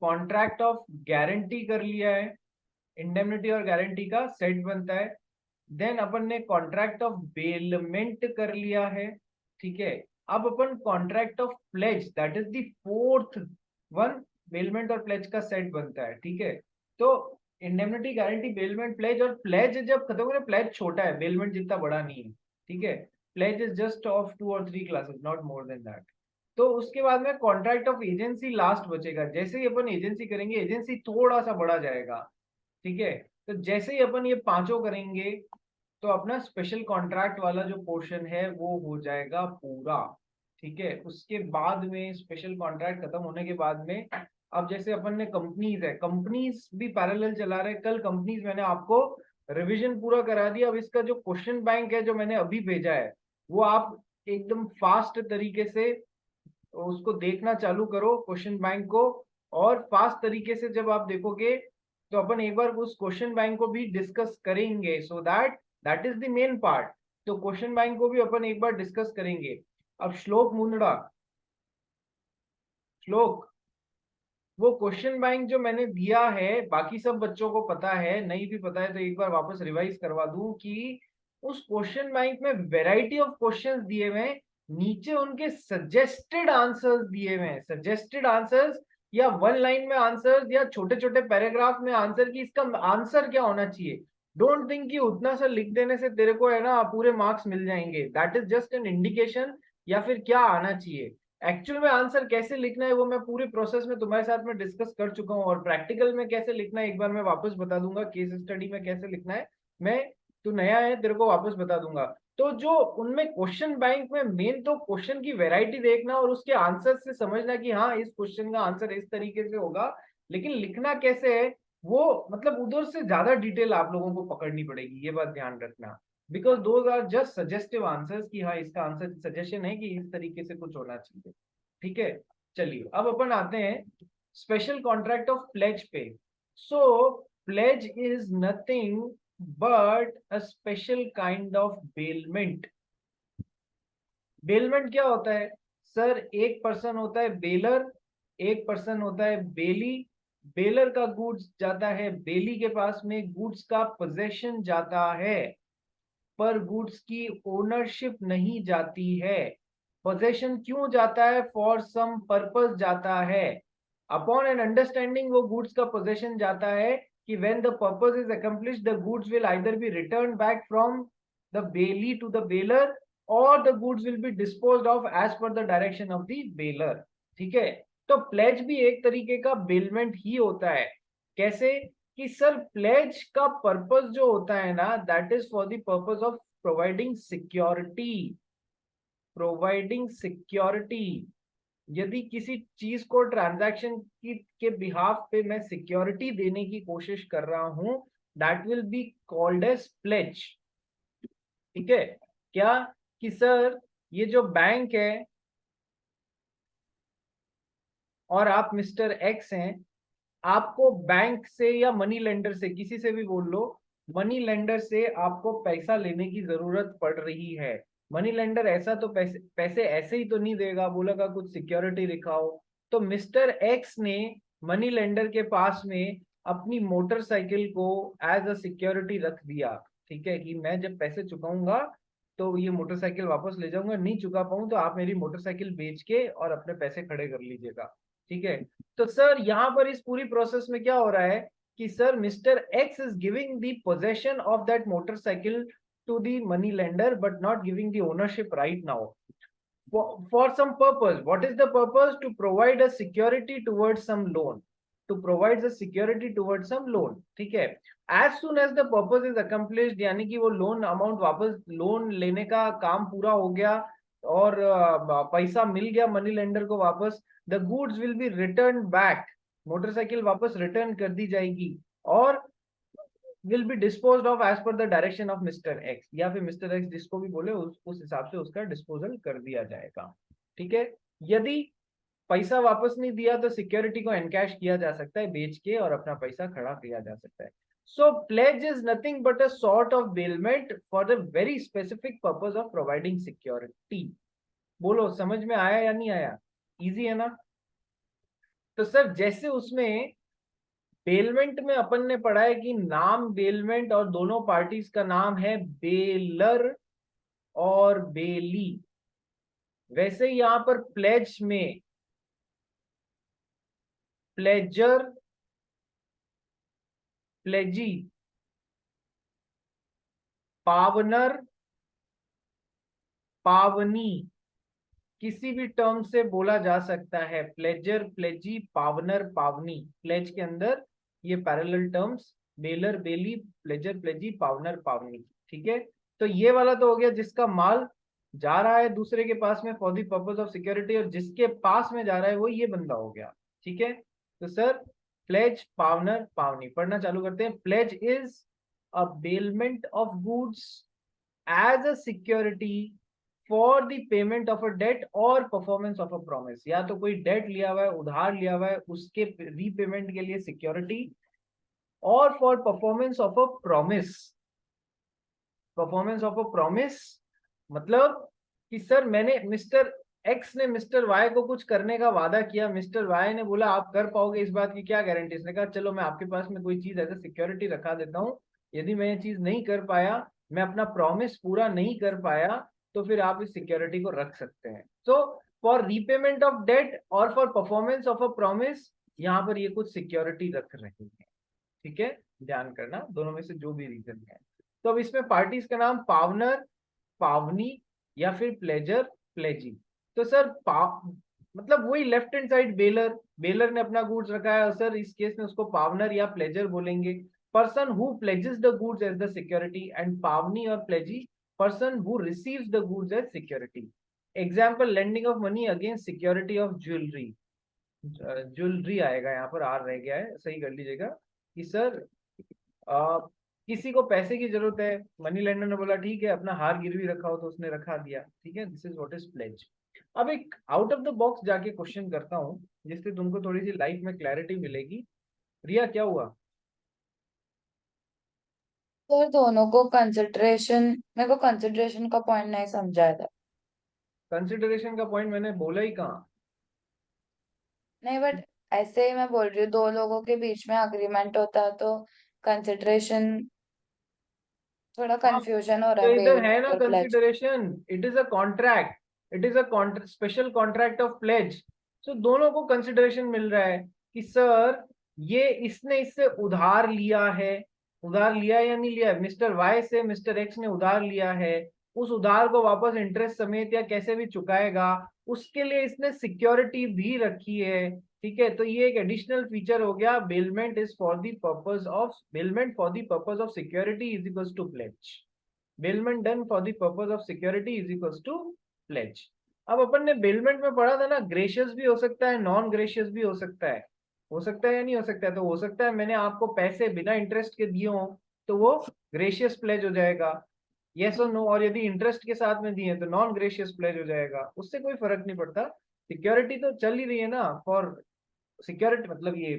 Contract of guarantee कर लिया है, इंडेमनिटी और गारंटी का सेट बनता है। देन अपन ने कॉन्ट्रैक्ट ऑफ बेलमेंट कर लिया है, ठीक है। अब अपन contract of pledge, that is the fourth one, bailment और प्लेज का सेट बनता है, ठीक है। तो इंडेमनिटी, गारंटी, बेलमेंट, प्लेज, और प्लेज जब खत्म हो गया, प्लेज छोटा है, बेलमेंट जितना बड़ा नहीं है, ठीक है। प्लेज इज जस्ट ऑफ 2 और 3 classes, not more than that. तो उसके बाद में कॉन्ट्रैक्ट ऑफ एजेंसी लास्ट बचेगा। जैसे ही अपन एजेंसी करेंगे, एजेंसी थोड़ा सा बड़ा जाएगा, ठीक है। तो जैसे ही अपन ये पांचों करेंगे, तो अपना स्पेशल कॉन्ट्रैक्ट वाला जो पोर्शन है वो हो जाएगा पूरा, ठीक है। उसके बाद में स्पेशल कॉन्ट्रैक्ट खत्म होने के बाद में, अब जैसे अपन ने कंपनीज है, कंपनीज भी पैरेलल चला रहे। कल कंपनीज मैंने आपको रिवीजन पूरा करा दिया। अब इसका जो क्वेश्चन बैंक है जो मैंने अभी भेजा है, वो आप एकदम फास्ट तरीके से उसको देखना चालू करो, क्वेश्चन बैंक को। और फास्ट तरीके से जब आप देखोगे, तो अपन एक बार उस क्वेश्चन बैंक को भी डिस्कस करेंगे, so that that is the main part. तो क्वेश्चन बैंक को भी अपन एक बार डिस्कस करेंगे। अब श्लोक मुंदड़ा, श्लोक, वो क्वेश्चन बैंक जो मैंने दिया है, बाकी सब बच्चों को पता है, नहीं भी पता है तो एक बार वापस रिवाइज करवा दूं कि उस क्वेश्चन बैंक में वैरायटी ऑफ क्वेश्चंस दिए हुए हैं, नीचे उनके सजेस्टेड आंसर्स दिए हुए हैं। सजेस्टेड आंसर्स या वन लाइन में आंसर्स या छोटे छोटे पैराग्राफ में आंसर की इसका आंसर क्या होना चाहिए। डोंट थिंक कि उतना सा लिख देने से तेरे को है ना पूरे मार्क्स मिल जाएंगे। That is just an indication, या फिर क्या आना चाहिए। एक्चुअल में आंसर कैसे लिखना है वो मैं पूरे प्रोसेस में तुम्हारे साथ में डिस्कस कर चुका हूँ, और प्रैक्टिकल में कैसे लिखना है एक बार मैं वापस बता दूंगा, केस स्टडी में कैसे लिखना है मैं, तू नया है तेरे को वापस बता दूंगा। तो जो उनमें क्वेश्चन बैंक में मेन तो क्वेश्चन की वैरायटी देखना और उसके आंसर से समझना कि हाँ इस क्वेश्चन का आंसर इस तरीके से होगा, लेकिन लिखना कैसे है वो मतलब उधर से ज्यादा डिटेल आप लोगों को पकड़नी पड़ेगी, ये बात ध्यान रखना। Because those are just suggestive answers कि हाँ इसका आंसर सजेशन है कि इस तरीके से कुछ होना चाहिए, ठीक है। चलिए अब अपन आते हैं स्पेशल कॉन्ट्रैक्ट ऑफ प्लेज पे। So pledge is nothing but a special kind of bailment. Bailment क्या होता है सर? एक पर्सन होता है बेलर, एक पर्सन होता है बेली। बेलर का गुड्स जाता है बेली के पास में, गुड्स का पोजेशन जाता है, पर गुड्स की ओनरशिप नहीं जाती है। पोजेशन क्यों जाता है? फॉर सम पर्पस जाता है। अपॉन एन अंडरस्टैंडिंग वो गुड्स का पोजेशन जाता है कि when the purpose is accomplished the goods will either be return back from the bailee to the bailor, और the goods will be disposed of as per the direction of the bailor, ठीक है। तो pledge भी एक तरीके का bailment ही होता है। कैसे? कि सर प्लेज का पर्पस जो होता है ना, that is for the purpose of providing security, providing security. यदि किसी चीज को ट्रांजैक्शन की के बिहाफ पे मैं सिक्योरिटी देने की कोशिश कर रहा हूं, that will be called as pledge, ठीक है। क्या? कि सर ये जो बैंक है और आप मिस्टर एक्स हैं, आपको बैंक से या मनी लेंडर से, किसी से भी बोल लो, मनी लेंडर से आपको पैसा लेने की जरूरत पड़ रही है। मनी लेंडर ऐसा तो पैसे पैसे ऐसे ही तो नहीं देगा, बोलेगा कुछ सिक्योरिटी दिखाओ। तो मिस्टर एक्स ने मनी लेंडर के पास में अपनी मोटरसाइकिल को एज अ सिक्योरिटी रख दिया, ठीक है, कि मैं जब पैसे चुकाऊंगा तो ये मोटरसाइकिल वापस ले जाऊंगा, नहीं चुका पाऊं तो आप मेरी मोटरसाइकिल बेच के और अपने पैसे खड़े कर लीजिएगा, ठीक है। तो सर यहाँ पर इस पूरी प्रोसेस में क्या हो रहा है कि sir mister X is giving the possession of that motorcycle to the money lender but not giving the ownership right now for some purpose. What is the purpose? To provide a security towards some loan, to provide the security towards some loan, ठीक है। as soon as the purpose is accomplished, यानी कि वो loan amount वापस, loan लेने का काम पूरा हो गया और पैसा मिल गया मनी लेंडर को वापस, the goods will be return back, motorcycle वापस रिटर्न कर दी जाएगी, और will be disposed of as per the direction of mister X, या फिर मिस्टर एक्स जिसको भी बोले उस हिसाब से उसका डिस्पोजल कर दिया जाएगा, ठीक है। यदि पैसा वापस नहीं दिया तो सिक्योरिटी को एनकैश किया जा सकता है बेच के, और अपना पैसा खड़ा किया जा सकता है। So pledge is nothing but a sort of bailment for the very specific purpose of providing security. बोलो समझ में आया या नहीं आया? इजी है ना? तो सर जैसे उसमें बेलमेंट में अपन ने पढ़ा है कि नाम बेलमेंट और दोनों पार्टीज का नाम है बेलर और बेली, वैसे ही यहां पर प्लेज में प्लेजर, प्लेजी, पावनर, पावनी, किसी भी टर्म से बोला जा सकता है। प्लेजर, प्लेजी, पावनर, पावनी, प्लेज के अंदर ये पैरेलल टर्म्स बेलर, बेली, प्लेजर, प्लेजी, पावनर, पावनी। ठीक है, तो ये वाला तो हो गया जिसका माल जा रहा है दूसरे के पास में for the purpose of security, और जिसके पास में जा रहा है वो ये बंदा हो गया। ठीक है, तो सर प्लेज, पावनर, पावनी पढ़ना चालू करते हैं। Pledge is a bailment of goods as a security for the payment of a debt और परफॉर्मेंस ऑफ अ प्रॉमिस। या तो कोई डेट लिया हुआ है, उधार लिया हुआ है, उसके रीपेमेंट के लिए सिक्योरिटी, और for performance of a promise. Performance of a promise मतलब कि सर मैंने मिस्टर एक्स ने मिस्टर वाई को कुछ करने का वादा किया, मिस्टर वाई ने बोला आप कर पाओगे, इस बात की क्या गारंटी। इसने कहा चलो मैं आपके पास में कोई चीज एज ए सिक्योरिटी रखा देता हूँ, यदि मैं ये चीज नहीं कर पाया, मैं अपना प्रॉमिस पूरा नहीं कर पाया, तो फिर आप इस सिक्योरिटी को रख सकते हैं। So for repayment of debt और for performance of a promise, यहाँ पर ये कुछ सिक्योरिटी रख रहे हैं। ठीक है, ध्यान करना दोनों में से जो भी रीजन है। तो अब इसमें पार्टीज का नाम पावनर, पावनी या फिर प्लेजर, प्लेजी। तो सर मतलब वही left hand side baler, baler ने अपना गुड्स रखा है, और सर इस केस में उसको पावनर या प्लेजर बोलेंगे। Person who pledges the goods as the security, and pawnee और pledgee person who receives the goods as security. Example lending of money against security of jewellery. Jewellery आएगा, यहाँ पर आर रह गया है, सही कर लीजिएगा कि सर आ, किसी को पैसे की जरूरत है, मनी लेंडर ने बोला ठीक है अपना हार गिरवी रखा हो, तो उसने रखा दिया। ठीक है, this is what is pledge. अब एक आउट ऑफ द बॉक्स जाके क्वेश्चन करता हूँ जिससे तुमको थोड़ी सी लाइफ में क्लैरिटी मिलेगी। रिया क्या हुआ? सर दोनों को कंसिडरेशन, मेरे को कंसिडरेशन का पॉइंट नहीं समझाया था। कंसिडरेशन का पॉइंट मैंने बोला ही कहाँ। नहीं बट ऐसे ही मैं बोल रही हूँ, दो लोगों के बीच में अग्रीमेंट होता है तो कंसिडरेशन, थोड़ा हाँ, कंफ्यूजन हो रहा तो है इधर है ना बेलमेंट और pledge. Consideration, it is a contract, it is a special contract of pledge. So दोनों को कंसिडरेशन मिल रहा है कि सर ये इसने इससे उधार लिया है, उधार लिया या नहीं लिया, मिस्टर वाई से मिस्टर एक्स ने उधार लिया है, उस उधार को वापस इंटरेस्ट समेत या कैसे भी चुकाएगा, उसके लिए इसने सिक्योरिटी भी रखी है। ठीक है, तो ये एक एडिशनल फीचर हो गया। Bailment is for the purpose of, bailment for the purpose of security is equals to pledge. Bailment done for the purpose of security is equals to pledge. अब अपन ने बेलमेंट में पढ़ा था ना, ग्रेशियस भी हो सकता है, नॉन ग्रेशियस भी हो सकता है। हो सकता है या नहीं हो सकता है? तो हो सकता है मैंने आपको पैसे बिना इंटरेस्ट के दिए हो तो वो ग्रेशियस प्लेज हो जाएगा, यस और नो। और यदि इंटरेस्ट के साथ में दिए तो नॉन ग्रेशियस प्लेज हो जाएगा, उससे कोई फर्क नहीं पड़ता। सिक्योरिटी तो चल ही रही है ना फॉर सिक्योरिटी, मतलब ये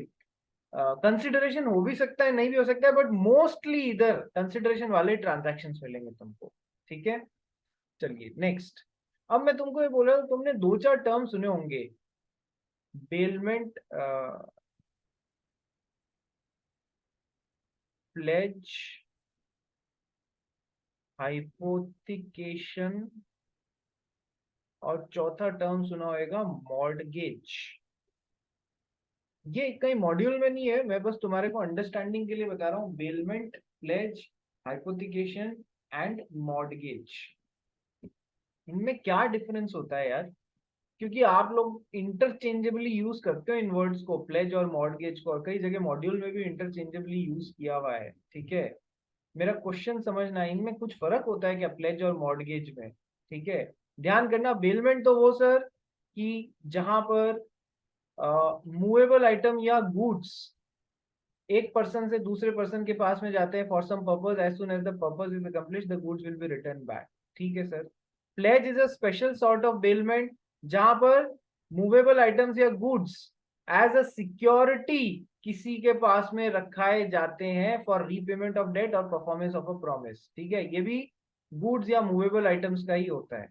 कंसिडरेशन हो भी सकता है नहीं भी हो सकता है, बट मोस्टली इधर कंसिडरेशन वाले ट्रांजैक्शंस मिलेंगे तुमको। ठीक है, चलिए नेक्स्ट। अब मैं तुमको ये बोल रहा हूँ, तुमने दो चार टर्म सुने होंगे, बेलमेंट, प्लेज, हाइपोथिकेशन, और चौथा टर्म सुना होगा मॉर्टगेज। ये कहीं मॉड्यूल में नहीं है, मैं बस तुम्हारे को अंडरस्टैंडिंग के लिए बता रहा हूँ। Bailment, pledge, hypothecation and mortgage, इनमें क्या डिफरेंस होता है यार? क्योंकि आप लोग इंटरचेंजेबली यूज करते हो इन वर्ड्स को, प्लेज और मॉर्टगेज को, और कई जगह मॉड्यूल में भी इंटरचेंजेबली यूज किया हुआ है। ठीक है, मेरा क्वेश्चन समझना है, इनमें कुछ फर्क होता है क्या प्लेज और मॉर्टगेज में? ठीक है, ध्यान करना। बेलमेंट तो वो सर कि जहां पर मूवेबल आइटम या गुड्स एक पर्सन से दूसरे पर्सन के पास में जाते हैं for some purpose, as soon as the purpose is accomplish the goods will be return back. ठीक है sir. Pledge is a special sort of bailment जहां पर मूवेबल आइटम्स या गुड्स एज अ सिक्योरिटी किसी के पास में रखाए जाते हैं फॉर रीपेमेंट ऑफ डेट और परफॉर्मेंस ऑफ अ प्रॉमिस। ठीक है, ये भी गुड्स या मूवेबल आइटम्स का ही होता है।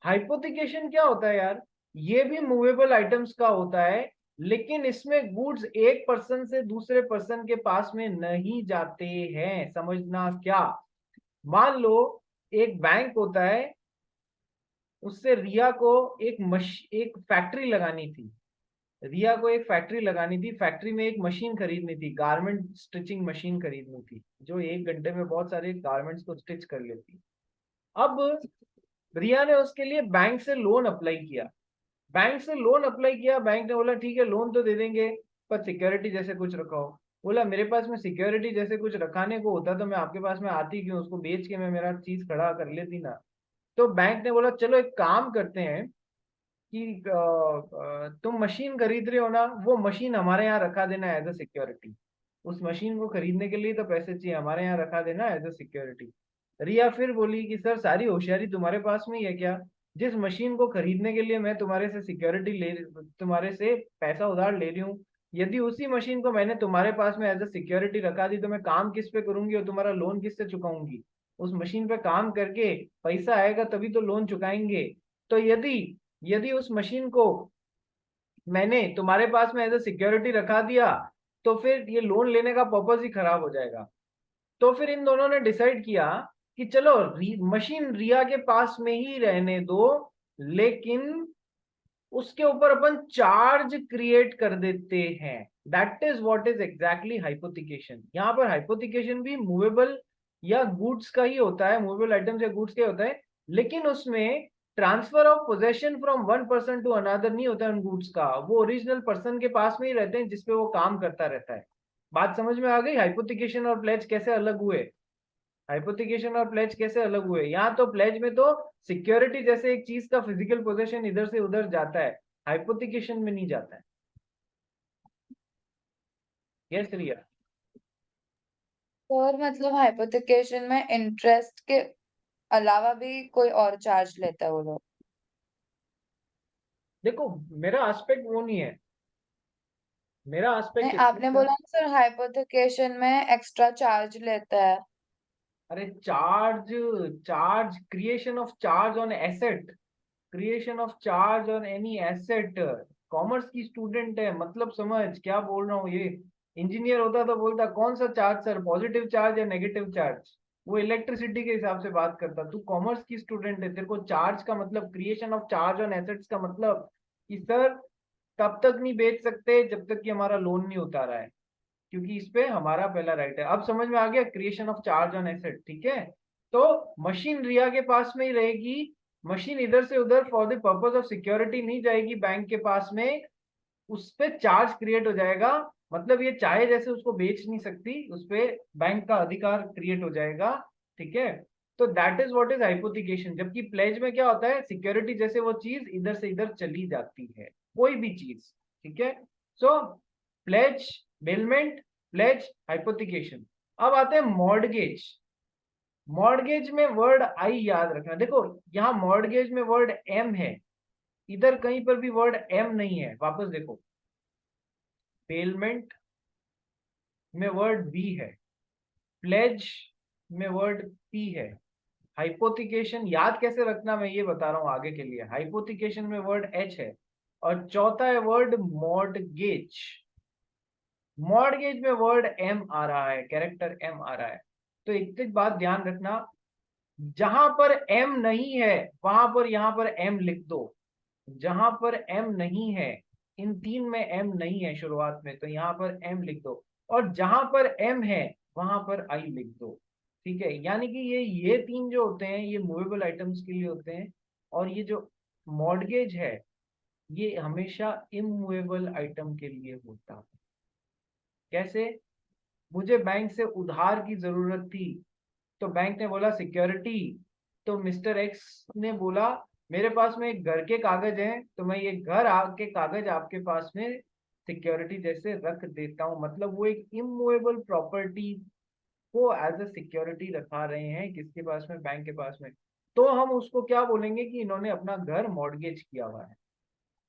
हाइपोथिकेशन क्या होता है यार? ये भी मूवेबल आइटम्स का होता है, लेकिन इसमें गुड्स एक पर्सन से दूसरे पर्सन के पास में नहीं जाते हैं। समझना क्या, मान लो एक बैंक होता है, उससे रिया को एक फैक्ट्री लगानी थी। रिया को एक फैक्ट्री लगानी थी, फैक्ट्री में एक मशीन खरीदनी थी, गारमेंट स्टिचिंग मशीन खरीदनी थी, जो 1 घंटे में बहुत सारे गारमेंट्स को स्टिच कर लेती। अब रिया ने उसके लिए बैंक से लोन अप्लाई किया। बैंक से लोन अप्लाई किया, बैंक ने बोला ठीक है लोन तो दे देंगे, पर सिक्योरिटी जैसे कुछ रखाओ। बोला मेरे पास में सिक्योरिटी जैसे कुछ रखाने को होता तो मैं आपके पास में आती क्यों, उसको बेच के मैं मेरा चीज खड़ा कर लेती ना। तो बैंक ने बोला चलो एक काम करते हैं कि तुम मशीन खरीद रहे हो ना, वो मशीन हमारे यहाँ रखा देना एज अ सिक्योरिटी। उस मशीन को खरीदने के लिए तो पैसे चाहिए, हमारे यहाँ रखा देना एज अ सिक्योरिटी। रिया फिर बोली कि सर सारी होशियारी तुम्हारे पास में ही है क्या, जिस मशीन को खरीदने के लिए मैं तुम्हारे से सिक्योरिटी ले, तुम्हारे से पैसा उधार ले रही हूँ, यदि उसी मशीन को मैंने तुम्हारे पास में एज अ सिक्योरिटी रखा दी तो मैं काम किस पे करूंगी और तुम्हारा लोन किससे चुकाऊंगी। उस मशीन पे काम करके पैसा आएगा तभी तो लोन चुकाएंगे। तो यदि यदि उस मशीन को मैंने तुम्हारे पास में एज ए सिक्योरिटी रखा दिया तो फिर ये लोन लेने का पर्पज ही खराब हो जाएगा। तो फिर इन दोनों ने डिसाइड किया कि चलो मशीन रिया के पास में ही रहने दो, लेकिन उसके ऊपर अपन चार्ज क्रिएट कर देते हैं। That is what is exactly hypothecation. यहाँ पर हाइपोथिकेशन भी मूवेबल या गुड्स का ही होता है, मूवेबल आइटम्स या गुड्स का ही होता है, लेकिन उसमें transfer of possession from one person to another नहीं होता है उन गुड्स का, वो ओरिजिनल पर्सन के पास में ही रहते हैं जिसपे वो काम करता रहता है। बात समझ में आ गई, हाइपोथिकेशन और प्लेज कैसे अलग हुए। हाइपोथिकेशन और प्लेज कैसे अलग हुए, यहाँ तो प्लेज में तो सिक्योरिटी जैसे एक चीज का फिजिकल पोजेशन इधर से उधर जाता है, हाइपोथिकेशन में नहीं जाता है। यस रिया। और मतलब हाइपोथिकेशन में इंटरेस्ट के अलावा भी कोई और चार्ज लेता है वो लोग? देखो मेरा एस्पेक्ट वो नहीं है, मेरा नहीं, एस्पेक्ट आपने बोला ना सर हाइपोथिकेशन में एक्स्ट्रा चार्ज लेता है। अरे charge, charge creation of charge on asset, creation of charge on any asset. Commerce की स्टूडेंट है, मतलब समझ क्या बोल रहा हूँ ये। इंजीनियर होता तो बोलता कौन सा चार्ज सर, पॉजिटिव चार्ज या नेगेटिव चार्ज, वो इलेक्ट्रिसिटी के हिसाब से बात करता। तू कॉमर्स की स्टूडेंट है, तेरे को चार्ज का मतलब, creation of charge on assets का मतलब कि सर तब तक नहीं बेच सकते जब तक कि हमारा लोन नहीं उतारा है, क्योंकि इस पे हमारा पहला राइट है। अब समझ में आ गया, creation of charge on asset, ठीक है। तो मशीन रिया के पास में ही रहेगी, मशीन इधर से उधर for the purpose of security नहीं जाएगी बैंक के पास में, उस पे चार्ज क्रिएट हो जाएगा। मतलब ये चाहे जैसे उसको बेच नहीं सकती, उस पे बैंक का अधिकार क्रिएट हो जाएगा, ठीक है। तो that is what is hypothecation. जबकि प्लेज में क्या होता है, सिक्योरिटी जैसे वो चीज इधर से इधर चली जाती है, कोई भी चीज, ठीक है। So pledge, bailment, pledge, hypothecation. अब आते हैं मॉर्गेज। मॉर्गेज में वर्ड आई याद रखना, देखो यहाँ मॉर्गेज में वर्ड एम है, इधर कहीं पर भी वर्ड एम नहीं है, वापस देखो। पेलमेंट में वर्ड बी है, प्लेज में वर्ड पी है, हाइपोथिकेशन याद कैसे रखना मैं ये बता रहा हूं आगे के लिए, हाइपोथिकेशन में वर्ड एच है, और चौथा है वर्ड मॉर्गेज। मॉर्गेज में वर्ड एम आ रहा है, कैरेक्टर एम आ रहा है। तो एक बात ध्यान रखना, जहां पर एम नहीं है वहां पर यहां पर एम लिख दो, जहां पर एम नहीं है, इन तीन में एम नहीं है शुरुआत में, तो यहां पर एम लिख दो, और जहां पर एम है वहां पर आई लिख दो, ठीक है। यानी कि ये तीन जो होते हैं ये मूवेबल आइटम्स के लिए होते हैं, और ये जो मॉर्गेज है ये हमेशा इमूवेबल आइटम के लिए होता है। कैसे, मुझे बैंक से उधार की जरूरत थी, तो बैंक ने बोला सिक्योरिटी, तो मिस्टर एक्स ने बोला मेरे पास में एक घर के कागज हैं, तो मैं ये घर के कागज आपके पास में सिक्योरिटी जैसे रख देता हूँ। मतलब वो एक इमूवेबल प्रॉपर्टी को एज अ सिक्योरिटी रखा रहे हैं किसके पास में, बैंक के पास में। तो हम उसको क्या बोलेंगे कि इन्होंने अपना घर मॉर्गेज किया हुआ है,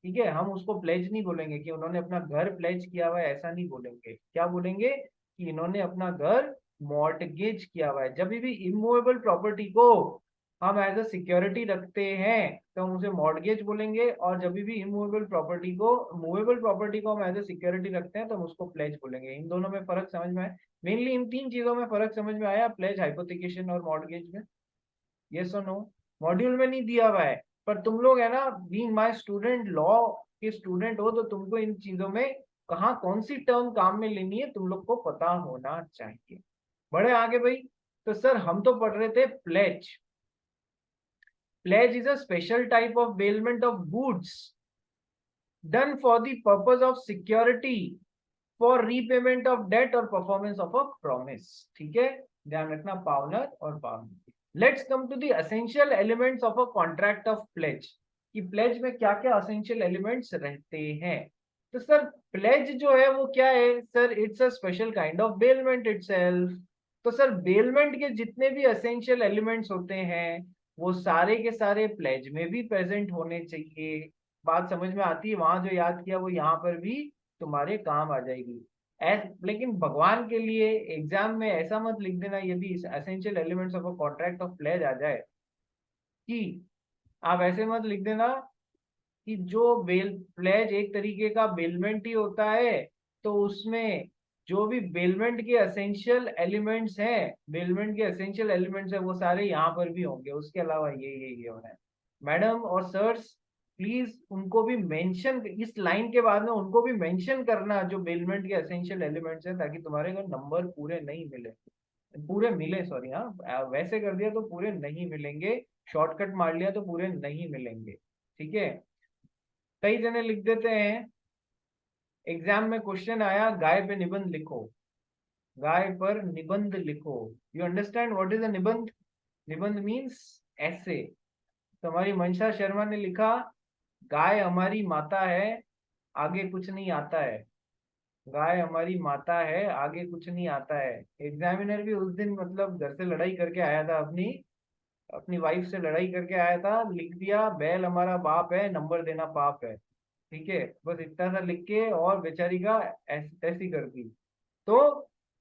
ठीक है। हम उसको प्लेज नहीं बोलेंगे कि उन्होंने अपना घर प्लेज किया हुआ है, ऐसा नहीं बोलेंगे। क्या बोलेंगे कि इन्होंने अपना घर मॉर्टगेज किया हुआ है। जब भी इमूवेबल प्रॉपर्टी को हम एज अ सिक्योरिटी रखते हैं तो हम उसे मॉर्गेज बोलेंगे, और जब भी मूवेबल प्रॉपर्टी को हम एज अ सिक्योरिटी रखते हैं तो हम उसको प्लेज बोलेंगे। इन दोनों में फर्क समझ में आया? मेनली इन तीन चीजों में फर्क समझ में आया, प्लेज, हाइपोथिकेशन और मॉर्गेज में? यस और नो? मॉड्यूल में नहीं दिया हुआ है, पर तुम लोग है ना, बीइंग माय स्टूडेंट, लॉ के स्टूडेंट हो, तो तुमको इन चीजों में कहाँ कौन सी टर्म काम में लेनी है तुम लोग को पता होना चाहिए। बड़े आगे भाई। तो सर हम तो पढ़ रहे थे pledge. Pledge is a special type of bailment of goods done for the purpose of security for repayment of debt or performance of a promise. ठीक है, ध्यान रखना पावनर और pawnor. Let's come to the essential elements of a contract of pledge, कि pledge में क्या क्या essential elements रहते हैं। तो सर प्लेज जो है वो क्या है sir? It's a special kind of bailment itself. तो सर बेलमेंट के जितने भी एसेंशियल एलिमेंट्स होते हैं वो सारे के सारे प्लेज में भी प्रेजेंट होने चाहिए। बात समझ में आती है? वहां जो याद किया वो यहाँ पर भी तुम्हारे काम आ जाएगी। लेकिन भगवान के लिए एग्जाम में ऐसा मत लिख देना यदि essential elements of a contract of pledge आ जाए, कि आप ऐसे मत लिख देना कि जो बेल प्लेज एक तरीके का बेलमेंट ही होता है, तो उसमें जो भी बेलमेंट के एसेंशियल एलिमेंट्स है वो सारे यहाँ पर भी होंगे, उसके अलावा ये होना है। मैडम और सर्स प्लीज उनको भी मेंशन, इस लाइन के बाद में उनको भी मेंशन करना जो बेलमेंट के एसेंशियल एलिमेंट्स हैं, ताकि तुम्हारे को नंबर पूरे नहीं मिले, पूरे मिले, सॉरी। हाँ, वैसे कर दिया तो पूरे नहीं मिलेंगे, शॉर्टकट मार लिया तो पूरे नहीं मिलेंगे। ठीक है? कई जने लिख देते हैं, एग्जाम में क्वेश्चन आया गाय पे निबंध लिखो, गाय पर निबंध लिखो। You understand what is a निबंध? निबंध मीन्स ऐसे। तो हमारी मंशा शर्मा ने लिखा, गाय हमारी माता है, आगे कुछ नहीं आता है। गाय हमारी माता है, आगे कुछ नहीं आता है। एग्जामिनर भी उस दिन मतलब घर से लड़ाई करके आया था, अपनी अपनी वाइफ से लड़ाई करके आया था, लिख दिया बैल हमारा बाप है, नंबर देना पाप है। ठीक है, बस इतना सा लिख के और बेचारी का ऐसी तैसी कर दी। तो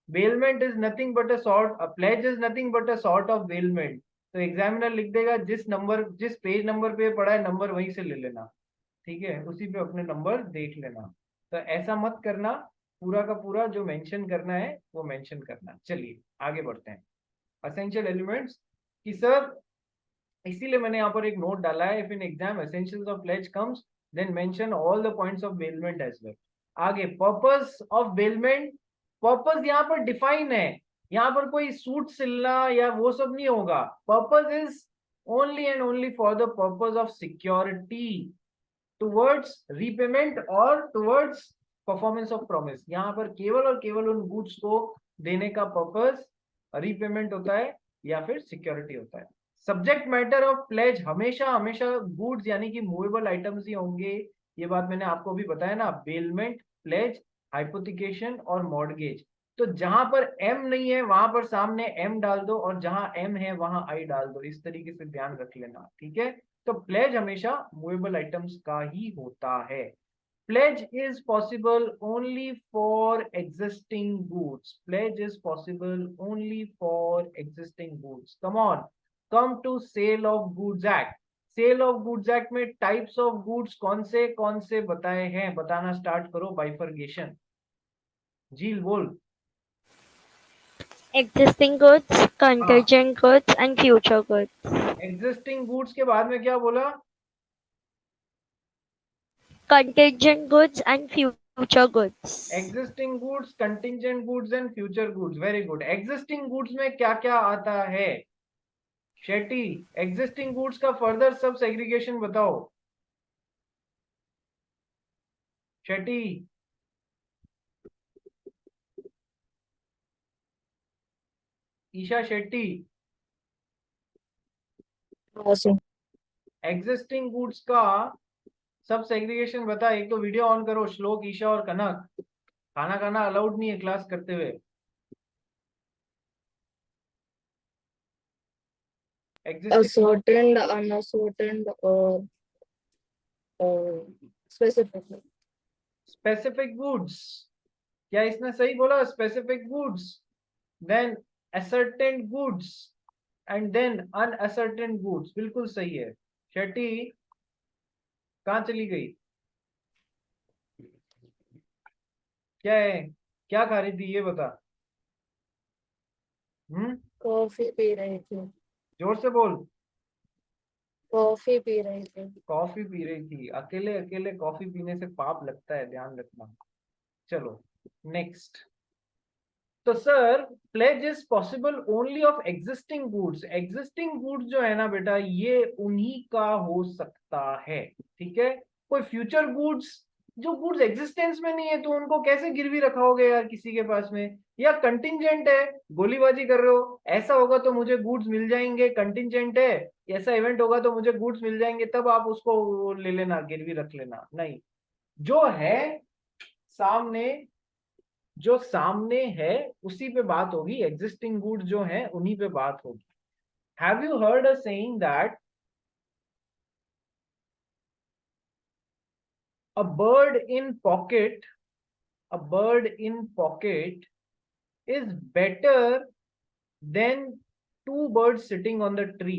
bailment is nothing but a sort, pledge is nothing but a sort of bailment. तो एग्जामिनर लिख देगा जिस पेज नंबर पे पढ़ा है नंबर वहीं से ले लेना। ठीक है, उसी पे अपने नंबर देख लेना। तो ऐसा मत करना, पूरा का पूरा जो मेंशन करना है वो मेंशन करना। चलिए आगे बढ़ते हैं। असेंशियल एलिमेंट्स की सर, इसीलिए मैंने यहाँ पर एक नोट डाला है, if in exam essentials of pledge comes then mention all the points of bailment as well. आगे पर्पस ऑफ बेलमेंट। पर्पस यहाँ पर डिफाइन है, यहाँ पर कोई सूट सिलना या वो सब नहीं होगा। Purpose is only and only for the purpose of security towards repayment और टुवर्ड्स परफॉर्मेंस ऑफ प्रॉमिस। यहाँ पर केवल और केवल उन गुड्स को देने का पर्पस रीपेमेंट होता है या फिर सिक्योरिटी होता है। सब्जेक्ट मैटर ऑफ प्लेज हमेशा हमेशा गुड्स यानी कि मूवेबल आइटम्स ही होंगे। ये बात मैंने आपको भी बताया ना, बेलमेंट, प्लेज, हाइपोथिकेशन और मॉर्गेज। तो जहां पर एम नहीं है वहां पर सामने एम डाल दो, और जहां एम है वहां आई डाल दो। इस तरीके से ध्यान रख लेना, ठीक है? तो प्लेज हमेशा मूवेबल आइटम्स का ही होता है। Pledge is possible only for existing goods. Pledge is possible only for existing goods. Come on, come to Sale of Goods Act. Sale of goods act में टाइप्स ऑफ गुड्स कौन से बताए हैं? बताना start करो, बाइफरगेशन। झील बोल। Existing goods, हाँ, contingent goods, and future goods. Existing goods के बाद में क्या बोला? Contingent goods and future goods. Existing goods, contingent goods and future goods. Very good. Existing goods में क्या क्या आता है शेट्टी? एग्जिस्टिंग गुड्स का फर्दर सब सेग्रीगेशन बताओ शेट्टी। ईशा शेट्टी, एग्जिस्टिंग गुड्स का सब सेग्रीगेशन बता। एक तो वीडियो ऑन करो, श्लोक, ईशा और कनक। खाना खाना अलाउड नहीं है क्लास करते हुए। Existing ascertained, unascertained, or specific. Specific goods, क्या इसने सही बोला? Specific goods, then ascertain goods, and then unascertain goods, बिल्कुल सही है। शेट्टी कहाँ चली गई? क्या है, क्या खा रही थी ये बता। कॉफी पी रही थी। जोर से बोल। कॉफी पी रही थी। कॉफी पी रही थी। अकेले अकेले कॉफी पीने से पाप लगता है, ध्यान रखना। चलो नेक्स्ट। तो sir pledge is possible only of existing goods. Existing goods जो है ना बेटा, ये उन्हीं का हो सकता है, ठीक है। कोई फ्यूचर गुड्स, जो गुड्स एग्जिस्टेंस में नहीं है तो उनको कैसे गिरवी रखाओगे यार किसी के पास में। या कंटिंजेंट है, गोलीबाजी कर रहे हो, ऐसा होगा तो मुझे गुड्स मिल जाएंगे, कंटिंजेंट है, ऐसा इवेंट होगा तो मुझे गुड्स मिल जाएंगे, तब आप उसको ले लेना, गिरवी रख लेना। नहीं, जो है सामने, जो सामने है उसी पे बात होगी। एग्जिस्टिंग गुड जो है उन्हीं पे बात होगी। Have you heard a saying that a bird in pocket, a bird in pocket is better than two birds sitting on the tree.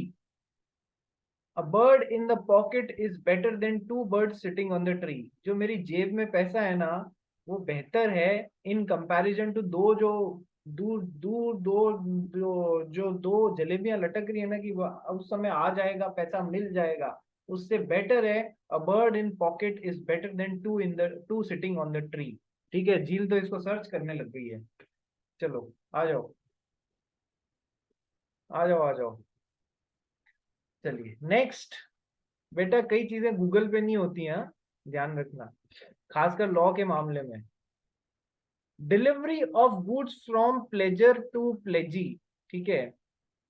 A bird in the pocket is better than two birds sitting on the tree. जो मेरी जेब में पैसा है ना, वो बेहतर है इन कंपैरिजन टू दो जो दूर दूर दो जो दो जलेबियां लटक रही है ना कि उस समय आ जाएगा, पैसा मिल जाएगा, उससे बेटर है a bird in pocket is better than two sitting on the tree. ठीक है, झील तो इसको सर्च करने लग गई है। चलो आ जाओ, आ जाओ, आ जाओ। चलिए नेक्स्ट। बेटा कई चीजें गूगल पे नहीं होती हैं, ध्यान रखना, खासकर लॉ के मामले में। Delivery of goods from pledger to pledgee, ठीक है,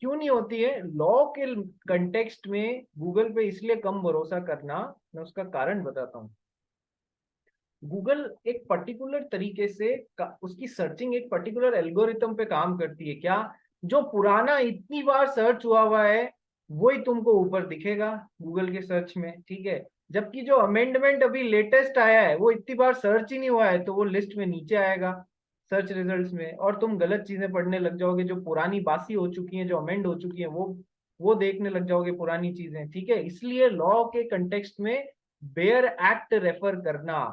क्यों नहीं होती है लॉ के कंटेक्स्ट में गूगल पे? इसलिए कम भरोसा करना, मैं उसका कारण बताता हूँ। गूगल एक पर्टिकुलर तरीके से उसकी सर्चिंग एक पर्टिकुलर एल्गोरिथम पे काम करती है। क्या? जो पुराना इतनी बार सर्च हुआ है वही तुमको ऊपर दिखेगा गूगल के सर्च में, ठीक है। जबकि जो अमेंडमेंट अभी लेटेस्ट आया है वो इतनी बार सर्च ही नहीं हुआ है, तो वो लिस्ट में नीचे आएगा सर्च रिजल्ट्स में, और तुम गलत चीजें पढ़ने लग जाओगे। जो पुरानी बासी हो चुकी हैं, जो अमेंड हो चुकी हैं, वो देखने लग जाओगे पुरानी चीजें, ठीक है। इसलिए लॉ के कंटेक्स्ट में बेयर एक्ट रेफर करना,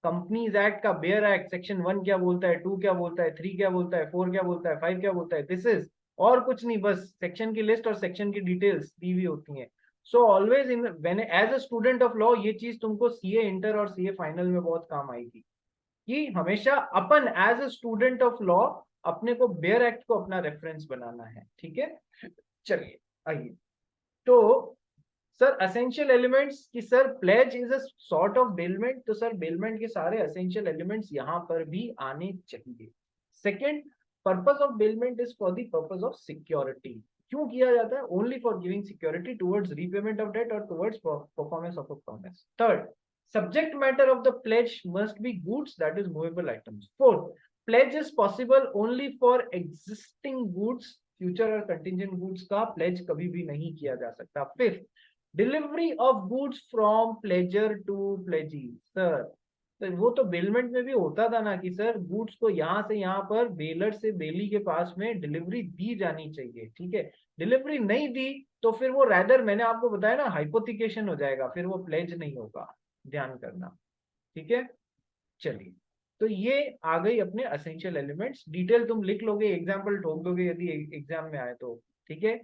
कंपनीज एक्ट का बेयर एक्ट सेक्शन 1 क्या बोलता है, 2 क्या बोलता है, 3 क्या बोलता है, 4 क्या बोलता है, 5 क्या बोलता है, दिस इज, और कुछ नहीं, बस सेक्शन की लिस्ट और सेक्शन की डिटेल्स दी हुई होती हैं। So always in when as a student of law ये चीज तुमको सीए इंटर और सीए फाइनल में बहुत काम आएगी, कि हमेशा अपन as a student of law अपने को बेयर एक्ट को अपना रेफरेंस बनाना है, ठीक है। चलिए आइए। तो सर असेंशियल एलिमेंट्स की, sir pledge is a sort of bailment, तो सर बेलमेंट के सारे असेंशियल एलिमेंट्स यहां पर भी आने चाहिए। Second, purpose of bailment is for the purpose of security. क्यों किया जाता है? Only for giving security towards repayment of debt और towards performance of a promise. Third, subject matter of the pledge must be goods, that is movable items. Fourth, pledge is possible only for existing goods, future और contingent goods का pledge कभी भी नहीं किया जा सकता। Fifth, delivery of goods from pledger to pledgee. Sir तो वो तो बेलमेंट में भी होता था ना कि सर गुड्स को यहाँ से यहाँ पर बेलर से बेली के पास में डिलीवरी दी जानी चाहिए, ठीक है। डिलीवरी नहीं दी तो फिर वो रैदर, मैंने आपको बताया ना, हाइपोथिकेशन हो जाएगा, फिर वो प्लेज नहीं होगा, ध्यान करना, ठीक है। चलिए, तो ये आ गई अपने असेंशियल एलिमेंट्स। डिटेल तुम लिख लोगे, एग्जाम्पल ठोक दोगे यदि एग्जाम में आए तो, ठीक है।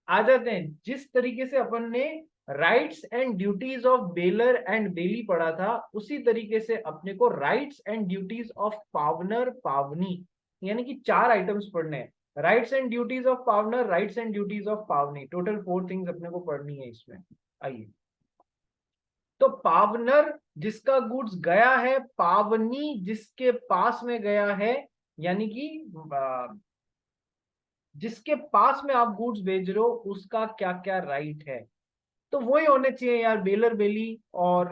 आ जाते हैं, जिस तरीके से अपन ने rights and duties of bailor and bailee पढ़ा था, उसी तरीके से अपने को rights and duties of pawnor pawnee, यानी कि 4 आइटम्स पढ़ने हैं। Rights and duties of pawnor, rights and duties of pawnee, total 4 things अपने को पढ़नी है इसमें। आइए, तो पावनर जिसका गुड्स गया है, पावनी जिसके पास में गया है, यानी कि जिसके पास में आप गुड्स भेज रहे हो उसका क्या क्या राइट है। तो वही होने चाहिए यार, बेलर बेली और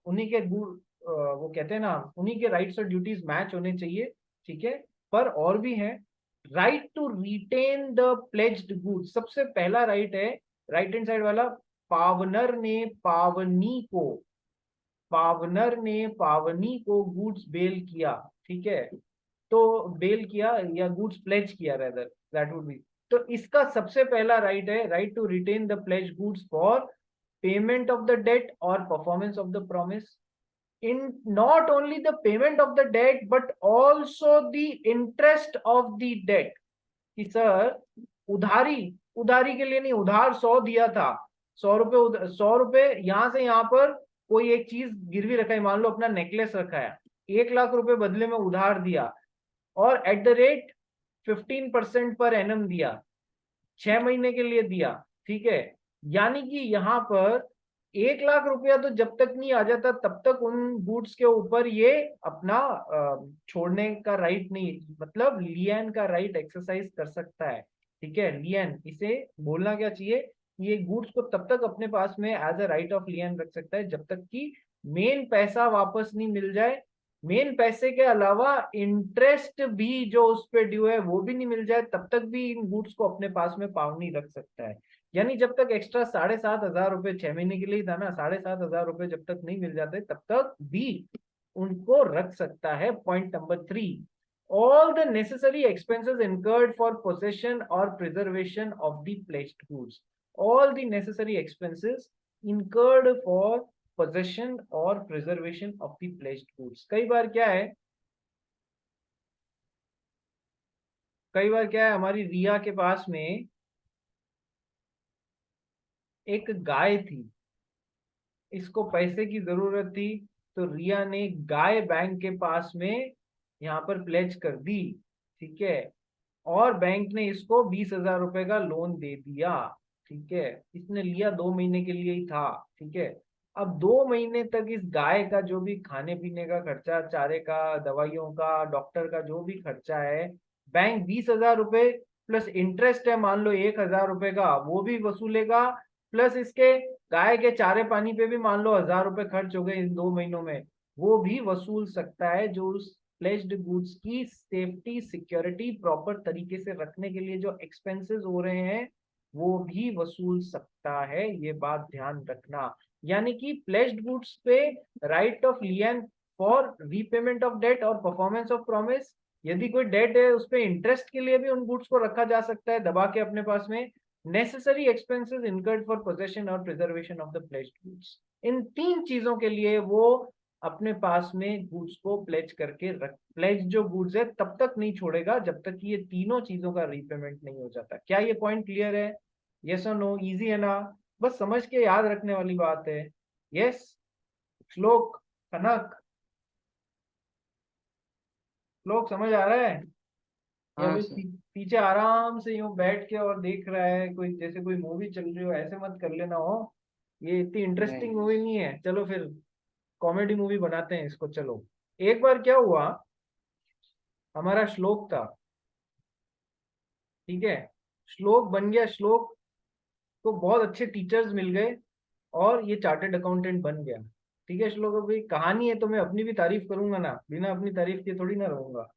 उन्हीं के वो कहते हैं ना, उन्हीं के राइट्स और ड्यूटीज मैच होने चाहिए, ठीक है। पर और भी है, right to retain the pledged goods, सबसे पहला राइट है राइट हैंड साइड वाला, पावनर ने पावनी को, पावनर ने पावनी को गुड्स बेल किया, ठीक है। तो बेल किया या गुड्स प्लेज किया, रेदर दैट वुड बी, तो इसका सबसे पहला राइट है right to retain the pledge goods for payment of the debt और performance of the promise, in not only the payment of the debt but also the interest of the debt। कि sir उधारी के लिए नहीं, उधार 100 दिया था, 100 रुपए यहां से यहां पर कोई एक चीज गिरवी रखा है, मान लो अपना नेकलेस रखा है, 1 लाख रुपए बदले में उधार दिया और at the rate 15% per annum दिया, 6 महीने के लिए दिया, ठीक है। यानी कि यहाँ पर 1 लाख रुपया तो जब तक नहीं आ जाता तब तक उन गुड्स के ऊपर ये अपना छोड़ने का राइट नहीं, मतलब लियन का राइट एक्सरसाइज कर सकता है, ठीक है। लियन, इसे बोलना क्या चाहिए, ये गुड्स को तब तक अपने पास में as a right of lien रख सकता है जब तक कि मेन पैसा वापस नहीं मिल जाए, मेन पैसे के अलावा इंटरेस्ट भी जो उस पर ड्यू है वो भी नहीं मिल जाए, तब तक भी इन गुड्स को अपने पास में पावनी रख सकता है। यानी जब तक एक्स्ट्रा 7,500 रुपए 6 महीने के लिए था ना, 7,500 रुपए जब तक नहीं मिल जाते तब तक भी उनको रख सकता है। Point number 3, all the necessary expenses incurred for possession or preservation of the pledged goods, all the necessary expenses incurred for possession or preservation of the pledged goods। कई बार क्या है हमारी रिया के पास में एक गाय थी, इसको पैसे की जरूरत थी, तो रिया ने गाय बैंक के पास में यहाँ पर प्लेज कर दी, ठीक है, और बैंक ने इसको 20,000 रुपए का लोन दे दिया, ठीक है। इसने लिया 2 महीने के लिए ही था, ठीक है। अब 2 महीने तक इस गाय का जो भी खाने पीने का खर्चा, चारे का, दवाइयों का, डॉक्टर का जो भी खर्चा है, बैंक 20,000 रुपए प्लस इंटरेस्ट है मान लो 1,000 रुपए का वो भी वसूलेगा, प्लस इसके गाय के चारे पानी पे भी मान लो 1,000 रुपए खर्च हो गए इन 2 महीनों में, वो भी वसूल सकता है। जो उस प्लेज्ड गुड्स की सेफ्टी सिक्योरिटी प्रॉपर तरीके से रखने के लिए जो एक्सपेंसेस हो रहे हैं वो भी वसूल सकता है, ये बात ध्यान रखना। यानी कि प्लेज्ड गुड्स पे right of lien for repayment of debt और परफॉर्मेंस ऑफ प्रॉमिस, यदि कोई डेट है उस पे इंटरेस्ट के लिए भी उन गुड्स को रखा जा सकता है दबा के अपने पास में। Necessary expenses incurred for possession और preservation of the pledged goods, इन 3 चीजों के लिए वो अपने पास में गुड्स को प्लेज करके रख, प्लेज जो गुड्स है तब तक नहीं छोड़ेगा जब तक ये तीनों चीजों का रीपेमेंट नहीं हो जाता। क्या ये पॉइंट क्लियर है? यस और नो? इजी है ना? बस समझ के याद रखने वाली बात है। यस श्लोक, कनक, श्लोक समझ आ रहा है? या हाँ अभी सर। पीछे आराम से यूं बैठ के और देख रहा है, कोई जैसे कोई मूवी चल रही हो, ऐसे मत कर लेना हो, ये इतनी इंटरेस्टिंग नहीं मूवी नहीं है। चलो फिर कॉमेडी मूवी बनाते हैं इसको। चलो, एक बार क्या हुआ, हमारा श्लोक था, ठीक है, श्लोक बन गया, श्लोक को बहुत अच्छे टीचर्स मिल गए और ये चार्टर्ड अकाउंटेंट बन गया, ठीक है। श्लोक अभी कहानी है तो मैं अपनी भी तारीफ करूंगा ना, बिना अपनी तारीफ के थोड़ी ना रहूंगा।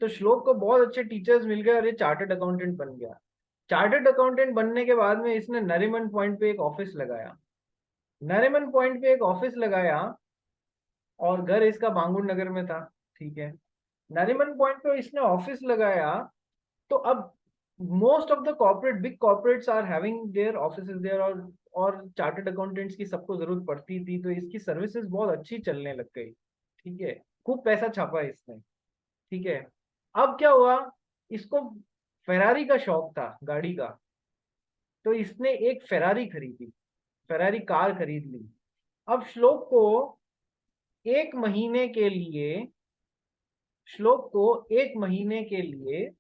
तो श्लोक को बहुत अच्छे टीचर्स मिल गए और ये चार्टर्ड अकाउंटेंट बन गया। चार्टर्ड अकाउंटेंट बनने के बाद में इसने नरीमन पॉइंट पे एक ऑफिस लगाया, नरीमन पॉइंट पे एक ऑफिस लगाया और घर इसका बांगुर नगर में था, ठीक है। नरीमन पॉइंट पे इसने ऑफिस लगाया, तो अब most of the corporate big corporates are having their offices there, और चार्टर्ड अकाउंटेंट्स की सबको जरूरत पड़ती थी, तो इसकी सर्विसेज बहुत अच्छी चलने लग गई, ठीक है। खूब पैसा छापा इसने, ठीक है। अब क्या हुआ, इसको फेरारी का शौक था, गाड़ी का, तो इसने एक फेरारी खरीदी, फेरारी कार खरीद ली। अब श्लोक को एक महीने के लिए, श्लोक को एक महीने के लिए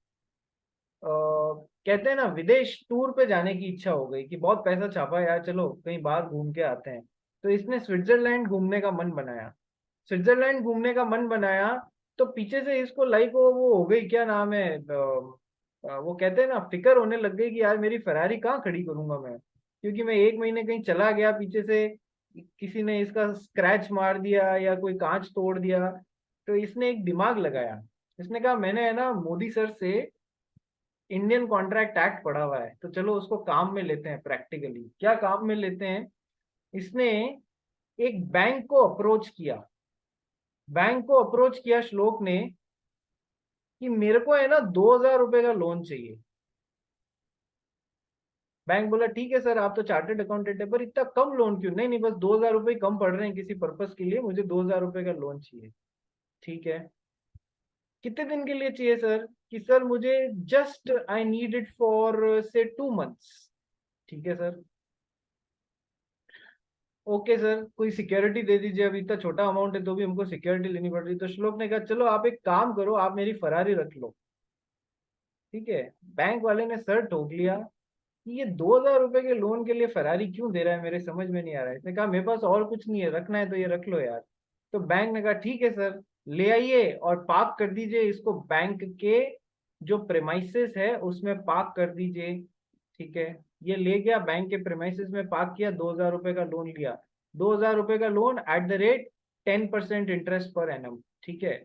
कहते हैं ना विदेश टूर पे जाने की इच्छा हो गई कि बहुत पैसा छापा यार, चलो कहीं बाहर घूम के आते हैं। तो इसने स्विट्जरलैंड घूमने का मन बनाया, स्विट्जरलैंड घूमने का मन बनाया, तो पीछे से इसको लाइक वो हो गई, क्या नाम है, वो कहते हैं ना फिक्र होने लग गई कि यार मेरी फेरारी कहाँ खड़ी करूंगा मैं, क्योंकि मैं एक महीने कहीं चला गया, पीछे से किसी ने इसका स्क्रैच मार दिया या कोई कांच तोड़ दिया। तो इसने एक दिमाग लगाया, इसने कहा मैंने है ना मोदी सर से इंडियन कॉन्ट्रैक्ट एक्ट पढ़ा हुआ है, तो चलो उसको काम में लेते हैं प्रैक्टिकली। क्या काम में लेते हैं, इसने एक बैंक को अप्रोच किया, बैंक को अप्रोच किया श्लोक ने कि मेरे को है ना 2,000 रुपए का लोन चाहिए, बैंक बोला ठीक है सर, आप तो चार्टर्ड अकाउंटेंट है, पर इतना कम लोन क्यों? नहीं नहीं, बस 2,000 रुपये कम पड़ रहे हैं किसी पर्पस के लिए, मुझे 2,000 रुपये का लोन चाहिए। ठीक है, कितने दिन के लिए चाहिए सर? कि सर मुझे just I need it for से 2 मंथ्स। ठीक है सर, ओके सर, कोई सिक्योरिटी दे दीजिए, अभी इतना छोटा अमाउंट है तो भी हमको सिक्योरिटी लेनी पड़ रही। तो श्लोक ने कहा चलो आप एक काम करो, आप मेरी फरारी रख लो। ठीक है, बैंक वाले ने सर ठोक लिया कि ये 2,000 रुपए के लोन के लिए फरारी क्यों दे रहा है, मेरे समझ में नहीं आ रहा है। इसने कहा मेरे पास और कुछ नहीं है, रखना है तो ये रख लो यार। तो बैंक ने कहा ठीक है सर, ले आइए और पार्क कर दीजिए इसको बैंक के जो प्रेमाइसेस है उसमें पार्क कर दीजिए। ठीक है, ये ले गया बैंक के प्रेमाइसेस में पार्क किया, 2,000 रुपए का लोन लिया। 2,000 रुपए का loan at the rate 10% interest per annum. ठीक है,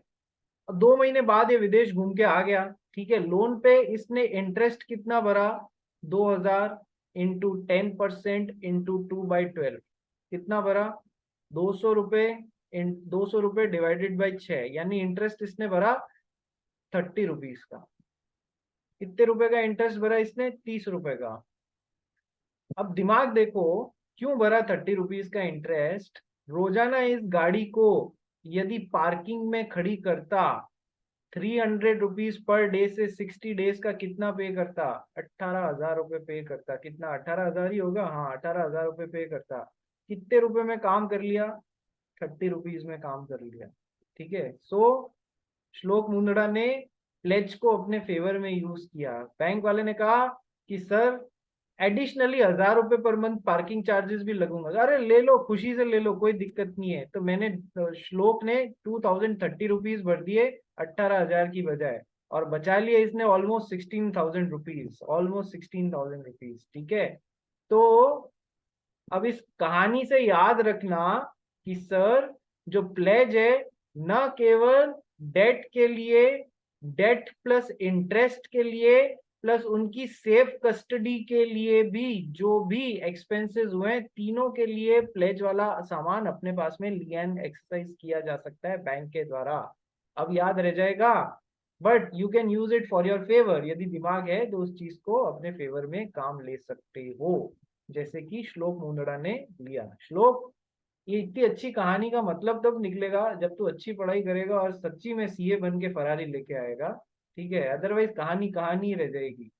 और 2 महीने बाद ये विदेश घूम के आ गया। ठीक है, लोन पे इसने इंटरेस्ट कितना भरा? 2,000 इंटू 10% इंटू 2/12 कितना भरा? 200 रुपये। 200 रुपये डिवाइडेड बाई 6, यानी इंटरेस्ट इसने भरा 30 रुपीज का। कितने रुपए का इंटरेस्ट भरा इसने? 30 रुपए का। अब दिमाग देखो, क्यों भरा 30 रुपीज का इंटरेस्ट? रोजाना इस गाड़ी को यदि पार्किंग में खड़ी करता 300 रुपीज पर डे से 60 डेज का कितना पे करता? 18,000 रुपये पे करता। कितना? 18,000 ही होगा, हाँ 18,000 रुपये पे करता। कितने रुपए में काम कर लिया? 30 रुपीज में काम कर लिया। ठीक है, सो श्लोक मुंदड़ा ने प्लेज को अपने फेवर में यूज किया। बैंक वाले ने कहा कि सर एडिशनली 1,000 रुपये पर मंथ पार्किंग चार्जेस भी लगूंगा। अरे ले लो, खुशी से ले लो, कोई दिक्कत नहीं है। तो मैंने श्लोक ने 2,030 रुपीज भर दिए 18,000 की बजाय, और बचा लिया इसने ऑलमोस्ट 16,000 रुपीज, ऑलमोस्ट 16,000 रुपीज। ठीक है, तो अब इस कहानी से याद रखना कि सर जो प्लेज है न केवल डेट के लिए, डेट प्लस इंटरेस्ट के लिए, प्लस उनकी सेफ कस्टडी के लिए भी, जो भी एक्सपेंसेस हुए तीनों के लिए प्लेज वाला सामान अपने पास में लियन एक्सरसाइज किया जा सकता है बैंक के द्वारा। अब याद रह जाएगा, but you can use it for your favour. यदि दिमाग है तो उस चीज को अपने फेवर में काम ले सकते हो, जैसे कि श्लोक मुंदड़ा ने लिया। श्लोक, ये इतनी अच्छी कहानी का मतलब तब निकलेगा जब तू अच्छी पढ़ाई करेगा और सच्ची में सीए बन के फरारी लेके आएगा। ठीक है, अदरवाइज कहानी कहानी रह जाएगी।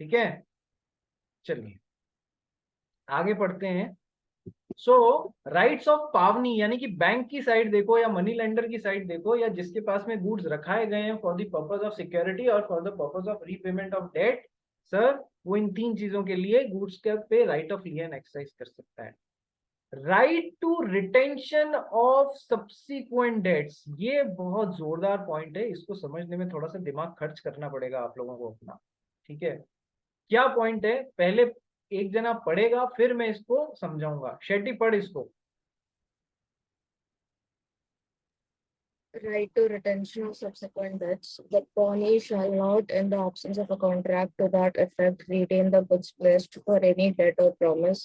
ठीक है, चलिए आगे पढ़ते हैं। सो राइट्स ऑफ पावनी, यानी कि बैंक की साइड देखो या मनी लेंडर की साइड देखो या जिसके पास में गुड्स रखाए गए हैं for the purpose of security और for the purpose of repayment of debt, sir वो इन 3 चीजों के लिए गुड्स के पे राइट ऑफ लियन एक्सरसाइज कर सकता है। Right to retention of subsequent debts, ये बहुत जोरदार पॉइंट है, इसको समझने में थोड़ा सा दिमाग खर्च करना पड़ेगा आप लोगों को अपना। ठीक है, क्या पॉइंट है? पहले एक जना पढ़ेगा फिर मैं इसको समझाऊंगा। शेट्टी पढ़ इसको। Right to retention of subsequent debts. The pawnee shall not, in the absence of a contract to that effect, retain the goods pledged for any debt or promise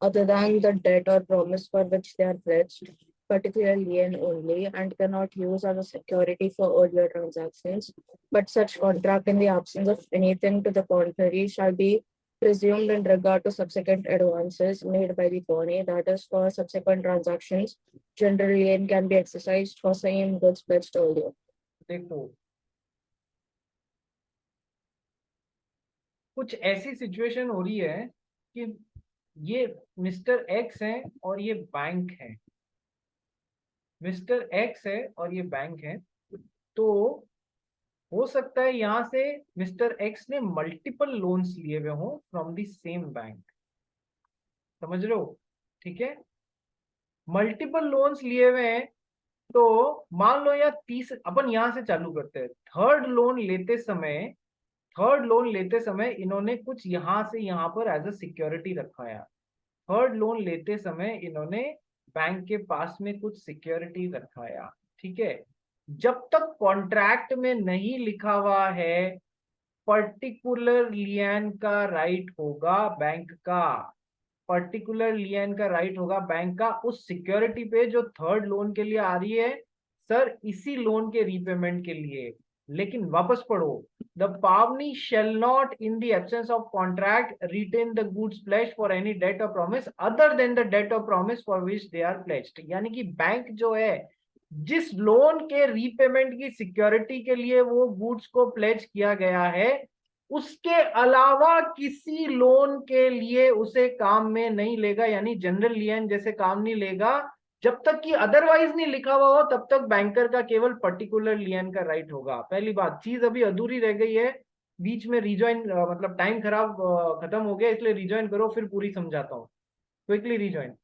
other than the debt or promise for which they are pledged, particularly and only, and cannot use as a security for earlier transactions. But such contract, in the absence of anything to the contrary, shall be presumed in regard to subsequent advances made by the pawnee, that is, for subsequent transactions generally and can be exercised for same goods pledged earlier. देखो, कुछ ऐसी situation हो रही है कि ये mister x है और ये बैंक है, मिस्टर एक्स है और ये बैंक है। तो हो सकता है यहां से मिस्टर एक्स ने मल्टीपल लोन्स लिए हुए हों फ्रॉम द सेम बैंक। समझ रहे हो? ठीक है, मल्टीपल लोन्स लिए हुए हैं। तो मान लो या अपन यहां से चालू करते हैं। थर्ड लोन लेते समय इन्होंने कुछ यहां से यहां पर एज अ सिक्योरिटी रखाया। थर्ड लोन लेते समय इन्होंने बैंक के पास में कुछ सिक्योरिटी रखाया। ठीक है, जब तक कॉन्ट्रैक्ट में नहीं लिखा हुआ है पर्टिकुलर लियन का राइट होगा बैंक का, पर्टिकुलर लियन का राइट होगा बैंक का उस सिक्योरिटी पे जो थर्ड लोन के लिए आ रही है, सर इसी लोन के रीपेमेंट के लिए। लेकिन वापस पढ़ो, the pawnee shall not in the absence of contract retain the goods pledged for any debt or promise other than the debt or promise for which they are pledged. यानी कि bank जो है जिस लोन के repayment की security के लिए वो गुड्स को प्लेज किया गया है, उसके अलावा किसी लोन के लिए उसे काम में नहीं लेगा, यानी जनरल लियन जैसे काम नहीं लेगा। जब तक कि अदरवाइज नहीं लिखा हुआ हो तब तक बैंकर का केवल पर्टिकुलर लियन का राइट होगा। पहली बात, चीज अभी अधूरी रह गई है, बीच में रिजॉइन मतलब टाइम खराब खत्म हो गया, इसलिए रिजॉइन करो, फिर पूरी समझाता हूँ। Quickly rejoin.